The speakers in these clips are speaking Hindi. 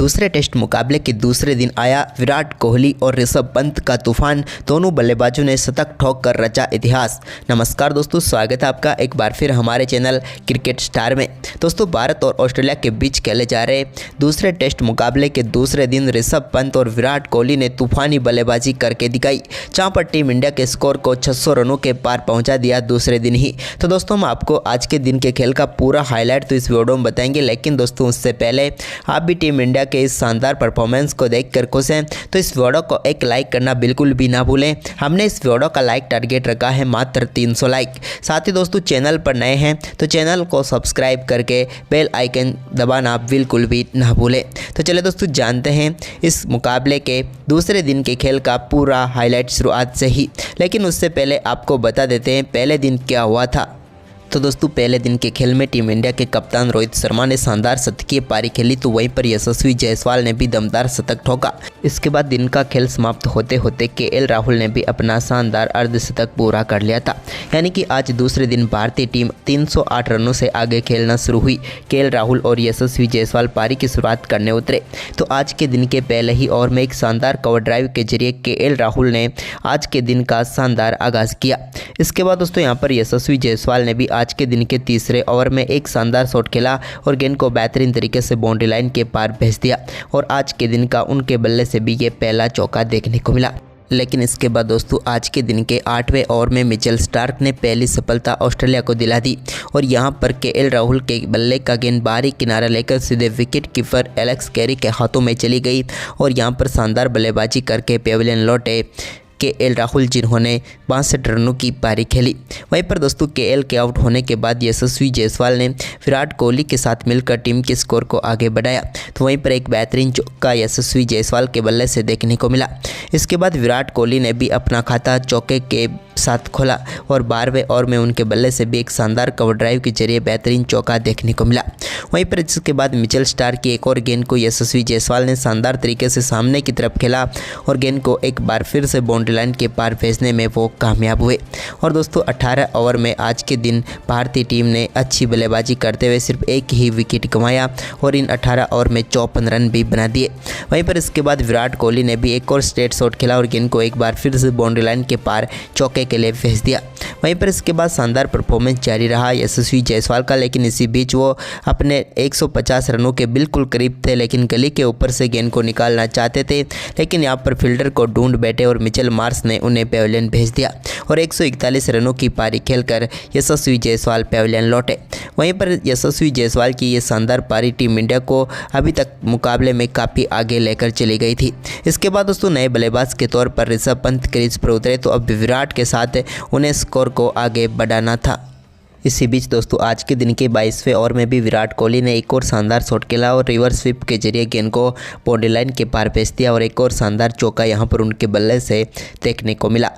दूसरे टेस्ट मुकाबले के दूसरे दिन आया विराट कोहली और ऋषभ पंत का तूफान। दोनों बल्लेबाजों ने शतक ठोक कर रचा इतिहास। नमस्कार दोस्तों, स्वागत है आपका एक बार फिर हमारे चैनल क्रिकेट स्टार में। दोस्तों, भारत और ऑस्ट्रेलिया के बीच खेले जा रहे दूसरे टेस्ट मुकाबले के दूसरे दिन ऋषभ पंत और विराट कोहली ने तूफानी बल्लेबाजी करके दिखाई, जहां पर टीम इंडिया के स्कोर को 600 रनों के पार पहुंचा दिया दूसरे दिन ही। तो दोस्तों, हम आपको आज के दिन के खेल का पूरा हाईलाइट तो इस वीडियो में बताएंगे, लेकिन दोस्तों उससे पहले आप भी टीम इंडिया के इस शानदार परफॉर्मेंस को देखकर खुश हैं तो इस वीडियो को एक लाइक करना बिल्कुल भी ना भूलें। हमने इस वीडियो का लाइक टारगेट रखा है मात्र 300 लाइक। साथ ही दोस्तों, चैनल पर नए हैं तो चैनल को सब्सक्राइब करके बेल आइकन दबाना बिल्कुल भी ना भूलें। तो चलिए दोस्तों, जानते हैं इस मुकाबले के दूसरे दिन के खेल का पूरा हाईलाइट शुरुआत से ही। लेकिन उससे पहले आपको बता देते हैं पहले दिन क्या हुआ था। तो दोस्तों, पहले दिन के खेल में टीम इंडिया के कप्तान रोहित शर्मा ने शानदार शतकीय पारी खेली, तो वहीं पर यशस्वी जायसवाल ने भी दमदार शतक ठोका। इसके बाद दिन का खेल समाप्त होते होते केएल राहुल ने भी अपना शानदार अर्धशतक पूरा कर लिया था। यानी कि आज दूसरे दिन भारतीय टीम 308 रनों से आगे खेलना शुरू हुई। केएल राहुल और यशस्वी जायसवाल पारी की शुरुआत करने उतरे। तो आज के दिन के पहले ही ओवर में एक शानदार कवर ड्राइव के जरिए केएल राहुल ने आज के दिन का शानदार आगाज किया। इसके बाद दोस्तों, यहाँ पर यशस्वी जायसवाल ने भी आज के दिन के तीसरे ओवर में एक शानदार शॉट खेला और गेंद को बेहतरीन तरीके से बाउंड्री लाइन के पार भेज दिया और आज के दिन का उनके बल्ले से भी ये पहला चौका देखने को मिला। लेकिन इसके बाद दोस्तों, आज के दिन के 8वें ओवर में मिचेल स्टार्क ने पहली सफलता ऑस्ट्रेलिया को दिला दी और यहां पर केएल राहुल के बल्ले का गेंद बाहरी किनारा लेकर सीधे विकेट कीपर एलेक्स कैरी के हाथों में चली गई और यहां पर शानदार बल्लेबाजी करके पेविलियन लौटे केएल राहुल, जिन्होंने 62 रनों की पारी खेली। वहीं पर दोस्तों, केएल के आउट होने के बाद यशस्वी जायसवाल ने विराट कोहली के साथ मिलकर टीम के स्कोर को आगे बढ़ाया। तो वहीं पर एक बेहतरीन चौका यशस्वी जायसवाल के बल्ले से देखने को मिला। इसके बाद विराट कोहली ने भी अपना खाता चौके के साथ खोला और 12वें ओवर में उनके बल्ले से भी एक शानदार कवर ड्राइव के जरिए बेहतरीन चौका देखने को मिला। वहीं पर इसके बाद मिचेल स्टार्क की एक और गेंद को यशस्वी जायसवाल ने शानदार तरीके से सामने की तरफ खेला और गेंद को एक बार फिर से बाउंड्री लाइन के पार भेजने में वो कामयाब हुए। और दोस्तों, 18 ओवर में आज के दिन भारतीय टीम ने अच्छी बल्लेबाजी करते हुए सिर्फ एक ही विकेट गंवाया और इन 18 ओवर में 54 रन भी बना दिए। वहीं पर इसके बाद विराट कोहली ने भी एक और स्ट्रेट शॉट खेला और गेंद को एक बार फिर से बाउंड्री लाइन के पार चौके के लिए भेज दिया। वहीं पर इसके बाद शानदार परफॉर्मेंस जारी रहा यशस्वी जायसवाल का, लेकिन इसी बीच वो अपने 150 रनों के बिल्कुल करीब थे, लेकिन गली के ऊपर से गेंद को निकालना चाहते थे, लेकिन यहाँ पर फील्डर को ढूंढ बैठे और मिचेल मार्श ने उन्हें पेविलियन भेज दिया और 141 रनों की पारी खेलकर यशस्वी जायसवाल पेविलियन लौटे। वहीं पर यशस्वी जायसवाल की ये शानदार पारी टीम इंडिया को अभी तक मुकाबले में काफ़ी आगे लेकर चली गई थी। इसके बाद दोस्तों, नए बल्लेबाज के तौर पर ऋषभ पंत क्रीज पर उतरे, तो अब विराट के साथ उन्हें स्कोर को आगे बढ़ाना था। इसी बीच दोस्तों, आज के दिन के 22वें ओवर में भी विराट कोहली ने एक और शानदार शॉट खेला और रिवर्स स्वीप के जरिए गेंद को बाउंड्री लाइन के पार भेज दिया और एक और शानदार चौका यहां पर उनके बल्ले से देखने को मिला।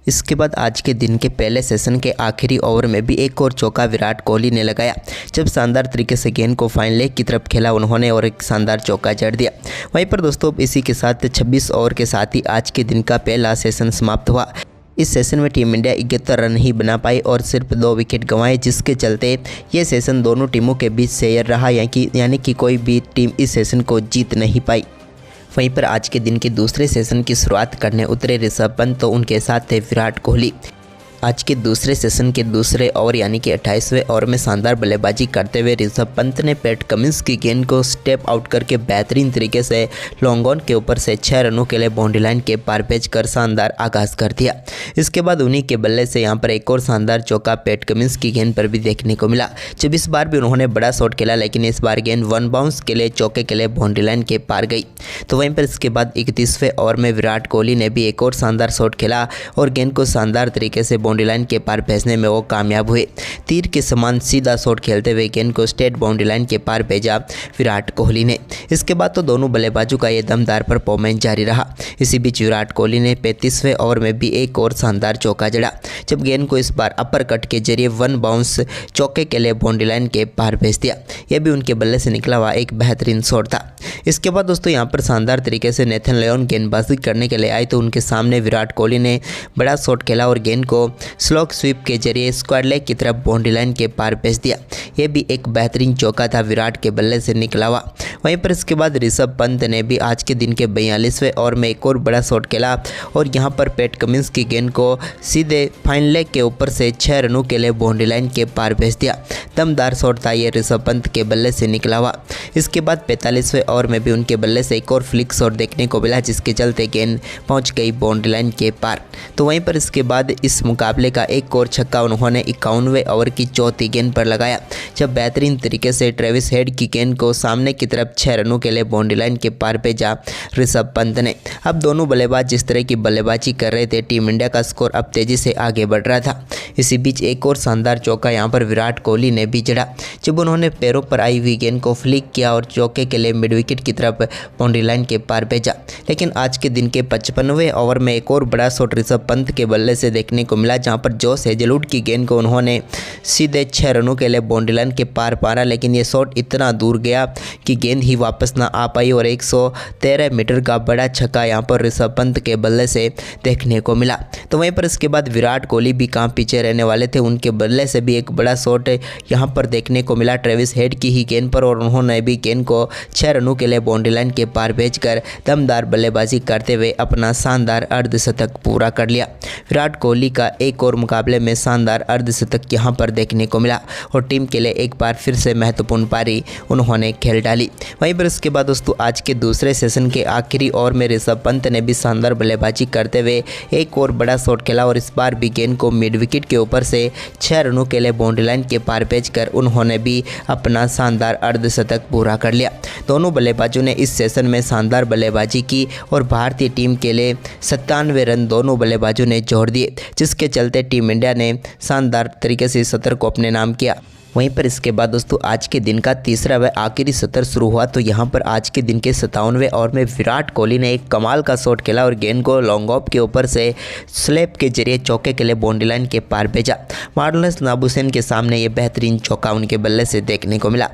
इसके बाद आज के दिन के पहले सेशन के आखिरी ओवर में भी एक और चौका विराट कोहली ने लगाया, जब शानदार तरीके से गेंद को फाइन लेग की तरफ खेला उन्होंने और एक शानदार चौका जड़ दिया। वहीं पर दोस्तों, इसी के साथ 26 ओवर के साथ ही आज के दिन का पहला सेशन समाप्त हुआ। इस सेशन में टीम इंडिया 71 रन ही बना पाई और सिर्फ 2 विकेट गंवाए, जिसके चलते ये सेशन दोनों टीमों के बीच शेयर रहा, यानी कि कोई भी टीम इस सेशन को जीत नहीं पाई। वहीं पर आज के दिन के दूसरे सेशन की शुरुआत करने उतरे ऋषभ पंत, तो उनके साथ थे विराट कोहली। आज के दूसरे सेशन के दूसरे ओवर यानी कि 28वें ओवर में शानदार बल्लेबाजी करते हुए ऋषभ पंत ने पैट कमिंस की गेंद को स्टेप आउट करके बेहतरीन तरीके से लॉन्ग ऑन के ऊपर से 6 रनों के लिए बाउंड्री लाइन के पार भेजकर शानदार आगाज कर दिया। इसके बाद उन्हीं के बल्ले से यहां पर एक और शानदार चौका पैट कमिंस की गेंद पर भी देखने को मिला, जब इस बार भी उन्होंने बड़ा शॉट खेला, लेकिन इस बार गेंद 1 बाउंस के लिए चौके के लिए बाउंड्री लाइन के पार गई। तो वहीं पर इसके बाद 31वें ओवर में विराट कोहली ने भी एक और शानदार शॉट खेला और गेंद को शानदार तरीके से बाउंड्री लाइन के पार भेजने में वो कामयाब हुए। तीर के समान सीधा शॉट खेलते हुए गेंद को स्ट्रेट बाउंड्री लाइन के पार भेजा विराट कोहली ने। इसके बाद तो दोनों बल्लेबाजों का ये दमदार परफॉर्मेंस जारी रहा। इसी बीच विराट कोहली ने 35वें ओवर में भी एक और शानदार चौका जड़ा, जब गेंद को इस बार अपर कट के जरिए 1 बाउंस चौके के लिए बाउंड्री लाइन के पार भेज दिया। यह भी उनके बल्ले से निकला हुआ एक बेहतरीन शॉट था। इसके बाद दोस्तों, यहाँ पर शानदार तरीके से नेथन लियोन गेंदबाजी करने के लिए आए, तो उनके सामने विराट कोहली ने बड़ा शॉट खेला और गेंद को स्लोक स्वीप के जरिए स्क्वायर लेग की तरफ बाउंड्री लाइन के पार भेज दिया। ये भी एक बेहतरीन चौका था विराट के बल्ले से निकला हुआ। वहीं पर इसके बाद ऋषभ पंत ने भी आज के दिन के 42वें ओवर में एक और बड़ा शॉट खेला और यहां पर पैट कमिंस की गेंद को सीधे फाइन लेग के ऊपर से 6 रनों के लिए बाउंड्री लाइन के पार भेज दिया। दमदार शॉट था ये ऋषभ पंत के बल्ले से निकला हुआ। इसके बाद 45वें ओवर में भी उनके बल्ले से एक और फ्लिक शॉट देखने को मिला, जिसके चलते गेंद पहुंच गई बाउंड्री लाइन के पार। तो वहीं पर इसके बाद इस मुकाबले का एक और छक्का उन्होंने 51वें ओवर की चौथी गेंद पर लगाया, जब बेहतरीन तरीके से ट्रेविस हेड की गेंद को सामने की तरफ 6 रनों के लिए बाउंड्री लाइन के पार भेजा ऋषभ पंत ने। अब दोनों बल्लेबाज जिस तरह की बल्लेबाजी कर रहे थे, टीम इंडिया का स्कोर अब तेजी से आगे बढ़ रहा था। इसी बीच एक और शानदार चौका यहां पर विराट कोहली ने भी जड़ा, जब उन्होंने पैरों पर आई हुई गेंद को फ्लिक किया और चौके के लिए मिड विकेट की तरफ बाउंड्री लाइन के पार भेजा। लेकिन आज के दिन के 55वें ओवर में एक और बड़ा शॉट ऋषभ पंत के बल्ले से देखने को मिला, जहां पर जोश हेजलवुड की गेंद को उन्होंने सीधे 6 रनों के लिए बाउंड्री लाइन के पार पारा। लेकिन ये शॉट इतना दूर गया कि गेंद ही वापस ना आ पाई और 113 मीटर का बड़ा छक्का यहां पर ऋषभ पंत के बल्ले से देखने को मिला। तो वहीं पर इसके बाद विराट कोहली भी कहां पीछे रहने वाले थे, उनके बल्ले से भी एक बड़ा शॉट यहां पर देखने को मिला ट्रेविस हेड की ही गेंद पर, और उन्होंने भी गेंद को 6 रनों के लिए बाउंड्री लाइन के पार भेजकर दमदार बल्लेबाजी करते हुए अपना शानदार अर्धशतक पूरा कर लिया। विराट कोहली का एक और मुकाबले में शानदार अर्धशतक यहां पर देखने को मिला और टीम के लिए एक बार फिर से महत्वपूर्ण पारी उन्होंने खेल डाली। वहीं पर इसके बाद दोस्तों आज के दूसरे सेशन के आखिरी ओवर में ऋषभ पंत ने भी शानदार बल्लेबाजी करते हुए एक और बड़ा शॉट खेला और इस बार भी गेंद को मिड विकेट के ऊपर से 6 रनों के लिए बाउंड्री लाइन के पार भेजकर उन्होंने भी अपना शानदार अर्धशतक पूरा कर लिया। दोनों बल्लेबाजों ने इस सेशन में शानदार बल्लेबाजी की और भारतीय टीम के लिए 97 रन दोनों बल्लेबाजों ने जोड़ दिए, जिसके चलते टीम इंडिया ने शानदार तरीके से सत्र को अपने नाम किया। वहीं पर इसके बाद दोस्तों आज के दिन का तीसरा व आखिरी सत्र शुरू हुआ। तो यहां पर आज के दिन के 57वें ओवर में विराट कोहली ने एक कमाल का शॉट खेला और गेंद को लॉन्ग ऑफ के ऊपर से स्लैप के जरिए चौके के लिए बाउंड्री लाइन के पार भेजा। मार्नस लाबुशेन के सामने ये बेहतरीन चौका उनके बल्ले से देखने को मिला।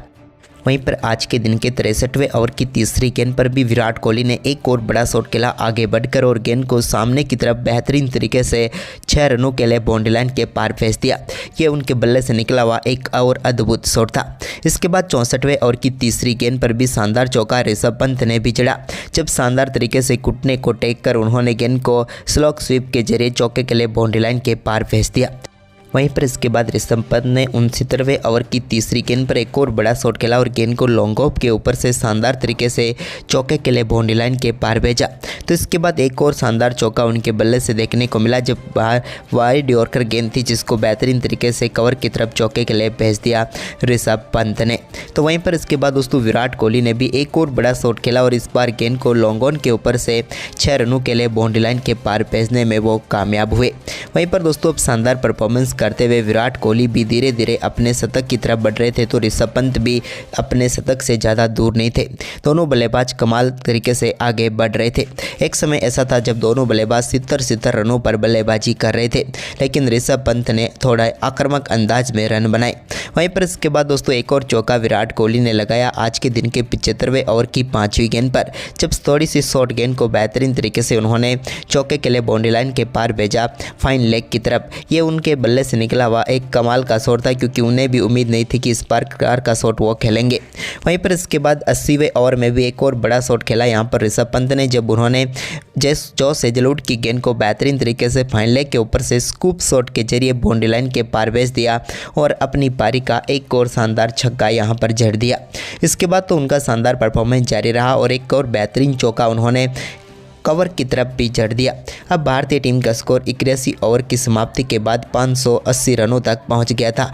वहीं पर आज के दिन के 63वें ओवर की तीसरी गेंद पर भी विराट कोहली ने एक और बड़ा शॉट खेला आगे बढ़कर और गेंद को सामने की तरफ बेहतरीन तरीके से 6 रनों के लिए बाउंड्री लाइन के पार भेज दिया। ये उनके बल्ले से निकला हुआ एक और अद्भुत शॉट था। इसके बाद 64वें ओवर की तीसरी गेंद पर भी शानदार चौका ऋषभ पंत ने भी जड़ा, जब शानदार तरीके से घुटने को टेक कर उन्होंने गेंद को स्लोक स्वीप के जरिए चौके के लिए बाउंड्री लाइन के पार भेज दिया। वहीं पर इसके बाद ऋषभ पंत ने 69वें ओवर की तीसरी गेंद पर एक और बड़ा शॉट खेला और गेंद को लॉन्ग ऑफ के ऊपर से शानदार तरीके से चौके के लिए बाउंड्री लाइन के पार भेजा। तो इसके बाद एक और शानदार चौका उनके बल्ले से देखने को मिला, जब बाहर वाइड यॉर्कर गेंद थी जिसको बेहतरीन तरीके से कवर की तरफ चौके के लिए भेज दिया ऋषभ पंत ने। तो वहीं पर इसके बाद दोस्तों विराट कोहली ने भी एक और बड़ा शॉट खेला और इस बार गेंद को लॉन्ग ऑन के ऊपर से 6 रनों के लिए बाउंड्री लाइन के पार भेजने में वो कामयाब हुए। वहीं पर दोस्तों अब शानदार परफॉर्मेंस करते हुए विराट कोहली भी धीरे धीरे अपने शतक की तरफ बढ़ रहे थे, तो ऋषभ पंत भी अपने शतक से ज़्यादा दूर नहीं थे। दोनों बल्लेबाज कमाल तरीके से आगे बढ़ रहे थे। एक समय ऐसा था जब दोनों बल्लेबाज 70 रनों पर बल्लेबाजी कर रहे थे, लेकिन ऋषभ पंत ने थोड़ा आक्रामक अंदाज में रन बनाए। वहीं पर इसके बाद दोस्तों एक और चौका विराट कोहली ने लगाया आज के दिन के 75वें ओवर की 5वीं गेंद पर, जब थोड़ी सी शॉर्ट गेंद को बेहतरीन तरीके से उन्होंने चौके के लिए बाउंड्री लाइन के पार भेजा फाइन लेग की तरफ। ये उनके बल्ले से निकला हुआ एक कमाल का शॉट था, क्योंकि उन्हें भी उम्मीद नहीं थी कि इस प्रकार का शॉट वो खेलेंगे। वहीं पर इसके बाद 80वें ओवर में भी एक और बड़ा शॉट खेला यहाँ पर ऋषभ पंत ने, जब उन्होंने जोश हेजलवुड की गेंद को बेहतरीन तरीके से फाइन लेग के ऊपर से स्कूप शॉट के जरिए बाउंड्री लाइन के पार भेज दिया और अपनी पारी का एक और शानदार छक्का यहाँ पर जड़ दिया। इसके बाद तो उनका शानदार परफॉर्मेंस जारी रहा और एक और बेहतरीन चौका उन्होंने कवर की तरफ भी जड़ दिया। अब भारतीय टीम का स्कोर 81 ओवर की समाप्ति के बाद 580 रनों तक पहुंच गया था।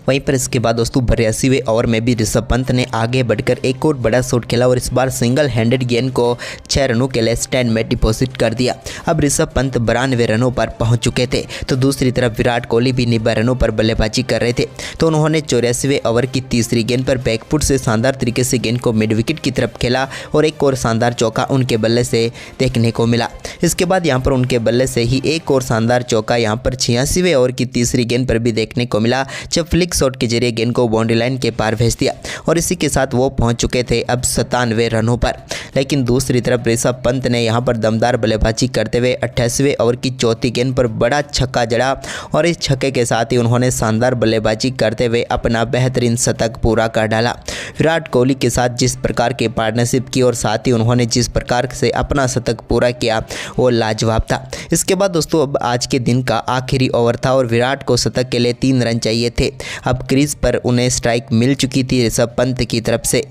वहीं पर इसके बाद दोस्तों 82वें ओवर में भी ऋषभ पंत ने आगे बढ़कर एक और बड़ा शॉट खेला और इस बार सिंगल हैंडेड गेंद को 6 रनों के लिए स्टैंड में डिपॉजिट कर दिया। अब ऋषभ पंत 92 रनों पर पहुंच चुके थे, तो दूसरी तरफ विराट कोहली भी 90 रनों पर बल्लेबाजी कर रहे थे। तो उन्होंने 84वें ओवर की तीसरी गेंद पर बैकफुट से शानदार तरीके से गेंद को मिड विकेट की तरफ खेला और एक और शानदार चौका उनके बल्ले से देखने को मिला। इसके बाद यहाँ पर उनके बल्ले से ही एक और शानदार चौका यहाँ पर 86वें ओवर की तीसरी गेंद पर भी देखने को मिला, जब फ्लिक एक शॉट के जरिए गेंद को बाउंड्री लाइन के पार भेज दिया और इसी के साथ वो पहुंच चुके थे अब 97 रनों पर। लेकिन दूसरी तरफ ऋषभ पंत ने यहां पर दमदार बल्लेबाजी करते हुए 88वें ओवर की चौथी गेंद पर बड़ा छक्का जड़ा और इस छक्के के साथ ही उन्होंने शानदार बल्लेबाजी करते हुए अपना बेहतरीन शतक पूरा कर डाला। विराट कोहली के साथ जिस प्रकार की पार्टनरशिप की और साथ ही उन्होंने जिस प्रकार से अपना शतक पूरा किया वो लाजवाब था। इसके बाद दोस्तों अब आज के दिन का आखिरी ओवर था और विराट को शतक के लिए 3 रन चाहिए थे। अब क्रीज पर उन्हें स्ट्राइक मिल चुकी थी ऋषभ पंत की तरफ से।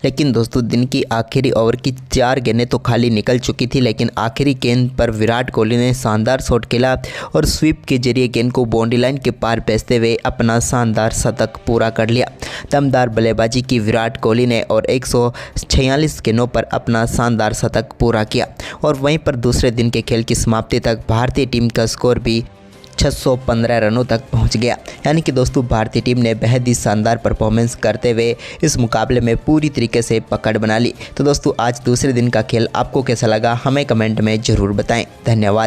लेकिन दोस्तों दिन की आखिरी ओवर की 4 गेंदें तो खाली निकल चुकी थी, लेकिन आखिरी गेंद पर विराट कोहली ने शानदार शॉट खेला और स्वीप के जरिए गेंद को बाउंड्री लाइन के पार भेजते हुए अपना शानदार शतक पूरा कर लिया। दमदार बल्लेबाजी की विराट कोहली ने और 146 गेंदों पर अपना शानदार शतक पूरा किया और वहीं पर दूसरे दिन के खेल की समाप्ति तक भारतीय टीम का स्कोर भी 615 रनों तक पहुंच गया। यानी कि दोस्तों भारतीय टीम ने बेहद ही शानदार परफॉर्मेंस करते हुए इस मुकाबले में पूरी तरीके से पकड़ बना ली। तो दोस्तों आज दूसरे दिन का खेल आपको कैसा लगा हमें कमेंट में ज़रूर बताएं। धन्यवाद।